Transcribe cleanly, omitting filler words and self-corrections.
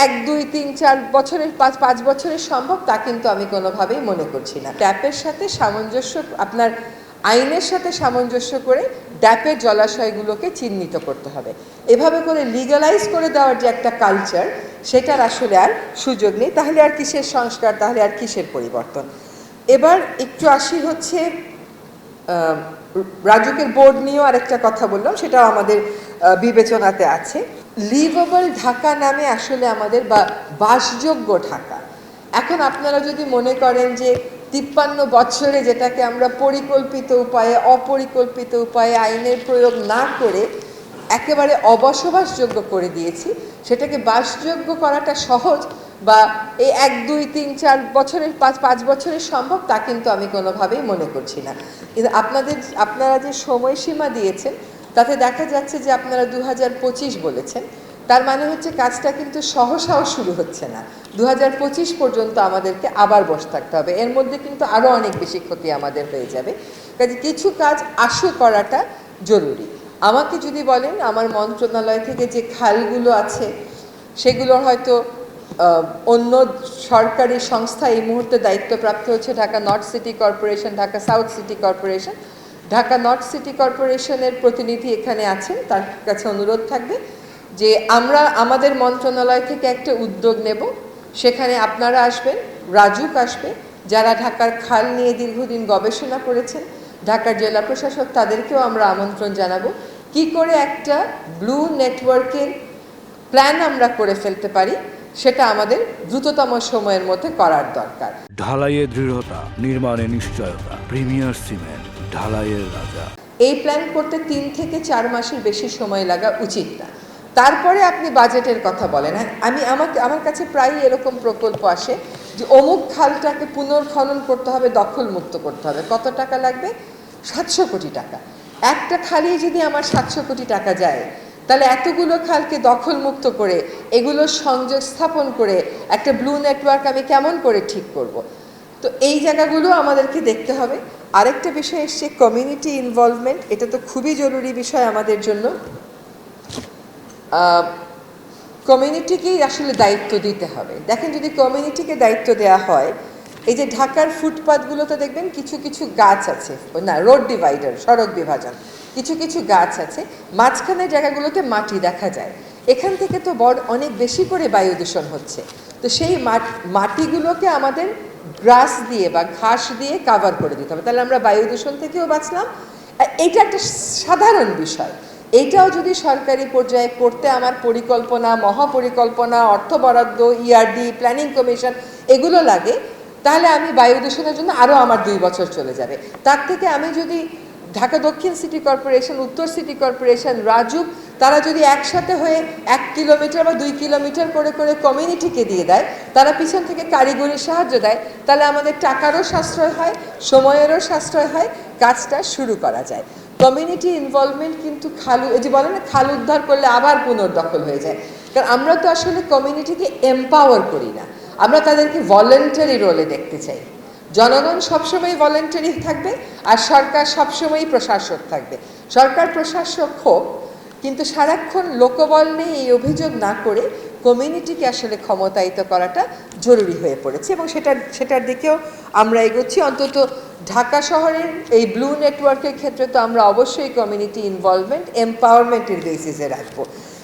1, 2, 3, 4 বছরের 5 বছরের সম্ভব তা কিন্তু আমি কোনোভাবেই মনে করছি না। ট্যাপের সাথে সামঞ্জস্য, আপনার আইনের সাথে সামঞ্জস্য করে ড্যাপের জলাশয়গুলোকে চিহ্নিত করতে হবে। এভাবে করে লিগালাইজ করে দেওয়ার যে একটা কালচার, সেটার আসলে আর সুযোগ নেই। তাহলে আর কিসের সংস্কার, তাহলে আর কিসের পরিবর্তন? এবার একটু আসি হচ্ছে রাজুকের বোর্ড নিয়েও আরেকটা কথা বললাম, সেটাও আমাদের বিবেচনাতে আছে। লিভেবল ঢাকা নামে আসলে আমাদের বাসযোগ্য ঢাকা, এখন আপনারা যদি মনে করেন যে 53 বছরে যেটাকে আমরা পরিকল্পিত উপায়ে অপরিকল্পিত উপায়ে আইনের প্রয়োগ না করে একেবারে অবসবাসযোগ্য করে দিয়েছি, সেটাকে বাসযোগ্য করাটা সহজ বা এই 1, 2, 3, 4 বছরের 5 বছরের সম্ভব তা কিন্তু আমি কোনোভাবেই মনে করছি না। কিন্তু আপনারা যে সময়সীমা দিয়েছেন তাতে দেখা যাচ্ছে যে আপনারা 2025 বলেছেন, তার মানে হচ্ছে কাজটা কিন্তু সহসাও শুরু হচ্ছে না। 2025 পর্যন্ত আমাদেরকে আবার বসে থাকতে হবে, এর মধ্যে কিন্তু আরও অনেক বেশি ক্ষতি আমাদের হয়ে যাবে। কাজে কিছু কাজ আশু করাটা জরুরি। আমাকে যদি বলেন আমার মন্ত্রণালয় থেকে যে খালগুলো আছে সেগুলোর হয়তো অন্য সরকারি সংস্থা এই মুহূর্তে দায়িত্বপ্রাপ্ত হচ্ছে Dhaka north city corporation, Dhaka south city corporation. Dhaka north city কর্পোরেশনের প্রতিনিধি এখানে আছেন, তার কাছে অনুরোধ থাকবে যে আমরা আমাদের মন্ত্রণালয় থেকে একটা উদ্যোগ নেব, সেখানে আপনারা আসবেন, রাজুক আসবে, যারা ঢাকার খাল নিয়ে দীর্ঘদিন গবেষণা করেছেন, ঢাকার জেলা প্রশাসক, তাদেরকেও আমরা আমন্ত্রণ জানাবো। কি করে একটা ব্লু নেটওয়ার্কের প্ল্যান আমরা করে ফেলতে পারি, সেটা আমাদের দ্রুততম সময়ের মধ্যে করার দরকার। ঢালাইয়ে দৃঢ়তা, নির্মাণে নিশ্চয়তা, প্রিমিয়ার সিমেন্ট, ঢালাইয়ের রাজা। এই প্ল্যান করতে 3 থেকে 4 মাসের বেশি সময় লাগা উচিত না। তারপরে আপনি বাজেটের কথা বলেন। আমার কাছে প্রায়ই এরকম প্রকল্প আসে যে অমুক খালটাকে পুনর্খনন করতে হবে, দখলমুক্ত করতে হবে, কত টাকা লাগবে? 700 কোটি টাকা। একটা খালি যদি আমার 700 কোটি টাকা যায়, তাহলে এতগুলো খালকে দখলমুক্ত করে এগুলোর সংযোগ স্থাপন করে একটা ব্লু নেটওয়ার্ক আমি কেমন করে ঠিক করব? তো এই জায়গাগুলো আমাদেরকে দেখতে হবে। আরেকটা বিষয় এসছে কমিউনিটি ইনভলভমেন্ট, এটা তো খুবই জরুরি বিষয় আমাদের জন্য। কমিউনিটিকেই আসলে দায়িত্ব দিতে হবে। দেখেন, যদি কমিউনিটিকে দায়িত্ব দেওয়া হয়, এই যে ঢাকার ফুটপাথগুলোতে দেখবেন কিছু কিছু গাছ আছে, না রোড ডিভাইডার, সড়ক বিভাজন, কিছু কিছু গাছ আছে, মাঝখানের জায়গাগুলোতে মাটি দেখা যায়। এখান থেকে তো অনেক বেশি করে বায়ু দূষণ হচ্ছে। তো সেই মাটিগুলোকে আমাদের গ্রাস দিয়ে বা ঘাস দিয়ে কাভার করে দিতে হবে, তাহলে আমরা বায়ু দূষণ থেকেও বাঁচলাম। এইটা একটা সাধারণ বিষয়, এইটাও যদি সরকারি পর্যায়ে করতে আমার পরিকল্পনা, মহাপরিকল্পনা, অর্থ বরাদ্দ, ইআরডি, প্ল্যানিং কমিশন এগুলো লাগে, তাহলে আমি বায়ু দূষণের জন্য আরও আমার 2 বছর চলে যাবে। তার থেকে আমি যদি ঢাকা দক্ষিণ সিটি কর্পোরেশন, উত্তর সিটি কর্পোরেশন, রাজুক, তারা যদি একসাথে হয়ে 1 কিলোমিটার বা 2 কিলোমিটার করে করে কমিউনিটিকে দিয়ে দেয়, তারা পিছন থেকে কারিগরি সাহায্য দেয়, তাহলে আমাদের টাকারও সাশ্রয় হয়, সময়েরও সাশ্রয় হয়, কাজটা শুরু করা যায়। কমিউনিটি ইনভলভমেন্ট কিন্তু এই যে বলে না, খাল উদ্ধার করলে আবার পুনর্দখল হয়ে যায়। কারণ আমরা তো আসলে কমিউনিটিকে এম্পাওয়ার করি না, আমরা তাদেরকে ভলেন্টারি রোলে দেখতে চাই। জনগণ সবসময় ভলেন্টারি থাকবে আর সরকার সবসময়ই প্রশাসক থাকবে। সরকার প্রশাসক হোক, কিন্তু সারাক্ষণ লোকবল নেই এই অভিযোগ না করে কমিউনিটিকে আসলে ক্ষমতায়িত করাটা জরুরি হয়ে পড়েছে, এবং সেটার দিকেও আমরা এগোচ্ছি। অন্তত ঢাকা শহরের এই ব্লু নেটওয়ার্কের ক্ষেত্রে তো আমরা অবশ্যই কমিউনিটি ইনভলভমেন্ট, এম্পাওয়ারমেন্টের বেসিসে রাখবো।